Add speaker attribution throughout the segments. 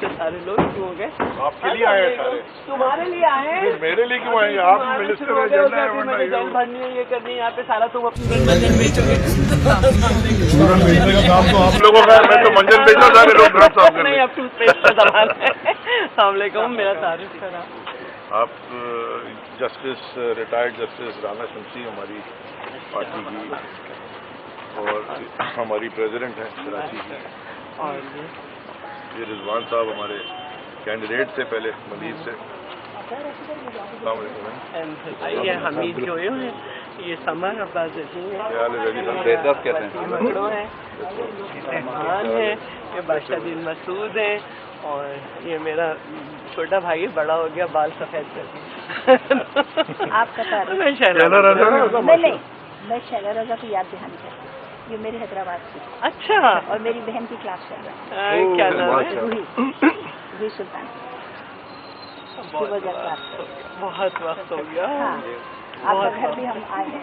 Speaker 1: से सारे लोग क्यों हो गए?
Speaker 2: आपके लिए आए सारे?
Speaker 1: तुम्हारे लिए आए हैं?
Speaker 2: मेरे लिए क्यों आएंगे? आप मिनिस्टर हैं, जनरल है,
Speaker 1: मुझे जेल भरनी है, ये करनी है, यहाँ पे सारा तुम अपनी
Speaker 2: मंजन बेचने का काम तो आप लोगों का है। मैं तो मंजन बेचना सारे लोग ड्रग्स साफ करने।
Speaker 1: नहीं, अब टूथपेस्ट का सामान है। अस्सलामुअलैकुम, मेरा तारीफ करा।
Speaker 2: आप जस्टिस रिटायर्ड जस्टिस राना शमसी हमारी पार्टी की और हमारी प्रेसिडेंट हैं कराची की,
Speaker 1: और
Speaker 2: ये रिजवान साहब हमारे कैंडिडेट थे पहले मजीद से।
Speaker 1: ये हमीद जोयो है, ये समर अब्बास
Speaker 2: कहते
Speaker 1: है, रहमान है, ये बादशाहदीन मसूद है, और ये मेरा छोटा भाई बड़ा हो गया, बाल सफेद कर।
Speaker 3: आपका तारीफ
Speaker 1: मैं शहला रजा
Speaker 3: नहीं, मैं शैला रजा की याद दहानी करती हूँ। ये मेरे हैदराबाद की।
Speaker 1: अच्छा,
Speaker 3: और मेरी बहन की क्लास चल रहा है।
Speaker 1: क्या नाम है?
Speaker 3: रूही सुल्तान।
Speaker 1: बहुत वक्त हो गया।
Speaker 3: हाँ, आपका घर भी हम आए हैं।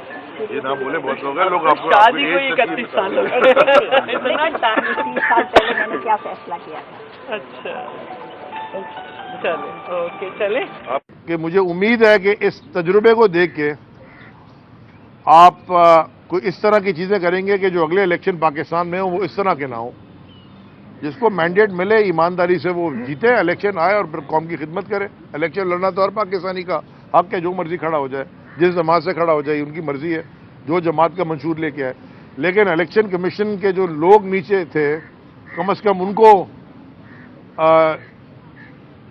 Speaker 2: ये ना बोले बहुत लोग हैं, लोग आपको
Speaker 1: शादी को 31 साल हो गए।
Speaker 3: 30 साल पहले मैंने क्या फैसला किया था।
Speaker 1: अच्छा, चले, ओके, चले।
Speaker 2: कि मुझे उम्मीद है कि इस तजुर्बे को देख के आप कोई इस तरह की चीज़ें करेंगे कि जो अगले इलेक्शन पाकिस्तान में हो वो इस तरह के ना हो। जिसको मैंडेट मिले ईमानदारी से वो जीते, इलेक्शन आए और फिर कौम की खिदमत करे। इलेक्शन लड़ना तो हर पाकिस्तानी का हक है, जो मर्जी खड़ा हो जाए, जिस जमात से खड़ा हो जाए, उनकी मर्जी है, जो जमात का मंशूर लेके आए। लेकिन इलेक्शन कमीशन के जो लोग नीचे थे, कम अज़ कम उनको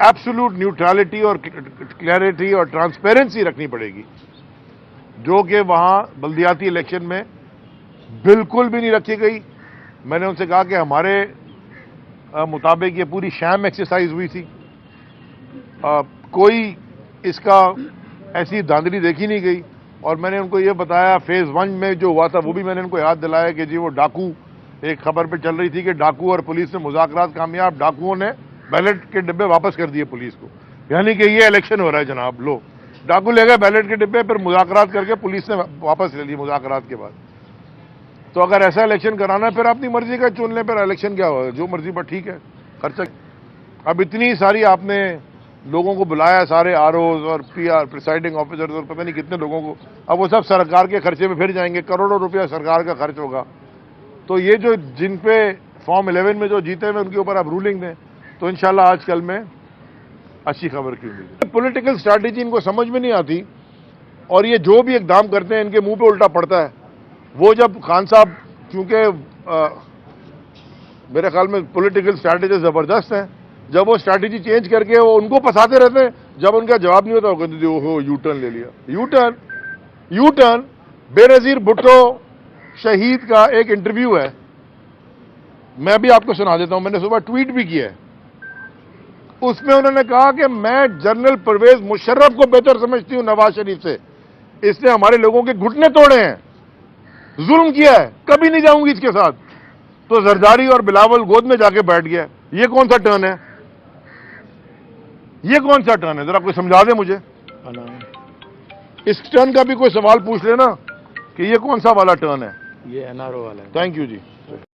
Speaker 2: एब्सोल्यूट न्यूट्रलिटी और क्लैरिटी और ट्रांसपेरेंसी रखनी पड़ेगी, जो कि वहाँ बल्दियाती इलेक्शन में बिल्कुल भी नहीं रखी गई। मैंने उनसे कहा कि हमारे मुताबिक ये पूरी शैम एक्सरसाइज हुई थी, कोई इसका ऐसी धांधली देखी नहीं गई। और मैंने उनको ये बताया, फेज़ 1 में जो हुआ था वो भी मैंने उनको याद दिलाया कि जी वो डाकू, एक खबर पे चल रही थी कि डाकू और पुलिस से मुज़ाकरात कामयाब, डाकुओं ने बैलेट के डिब्बे वापस कर दिए पुलिस को, यानी कि ये इलेक्शन हो रहा है जनाब। लो, डाकू ले गए बैलेट के डिब्बे, फिर मुज़ाकरात करके पुलिस ने वापस ले लिए मुज़ाकरात के बाद। तो अगर ऐसा इलेक्शन कराना है फिर अपनी मर्जी का चुन लें, फिर इलेक्शन क्या होगा, जो मर्जी पर ठीक है खर्चा। अब इतनी सारी आपने लोगों को बुलाया, सारे आरओज और पीआर प्रिसाइडिंग ऑफिसर्स और पता नहीं कितने लोगों को, अब वो सब सरकार के खर्चे में फिर जाएंगे, करोड़ों रुपया सरकार का खर्च होगा। तो ये जो जिन पे फॉर्म 11 में जो जीते हुए उनके ऊपर आप रूलिंग दें, तो इंशाल्लाह आजकल में अच्छी खबर की उम्मीद है। पॉलिटिकल स्ट्रैटेजी इनको समझ में नहीं आती, और ये जो भी इकदाम करते हैं इनके मुंह पे उल्टा पड़ता है। वो जब खान साहब, क्योंकि मेरे ख्याल में पॉलिटिकल स्ट्रैटेजी ज़बरदस्त है, जब वो स्ट्रैटेजी चेंज करके वो उनको फंसाते रहते हैं, जब उनका जवाब नहीं होता वो कहते थे ओहो यू टर्न ले लिया। यू टर्न बेनज़ीर भुट्टो शहीद का एक इंटरव्यू है, मैं भी आपको सुना देता हूं, मैंने सुबह ट्वीट भी किया है। उसमें उन्होंने कहा कि मैं जनरल परवेज मुशर्रफ को बेहतर समझती हूं नवाज शरीफ से, इसने हमारे लोगों के घुटने तोड़े हैं, जुल्म किया है, कभी नहीं जाऊंगी इसके साथ। तो जरदारी और बिलावल गोद में जाके बैठ गया। ये कौन सा टर्न है? ये कौन सा टर्न है? जरा कोई समझा दे मुझे। इस टर्न का भी कोई सवाल पूछ लेना कि ये कौन सा वाला टर्न है।
Speaker 4: ये एनआरओ वाला है।
Speaker 2: Thank you ji.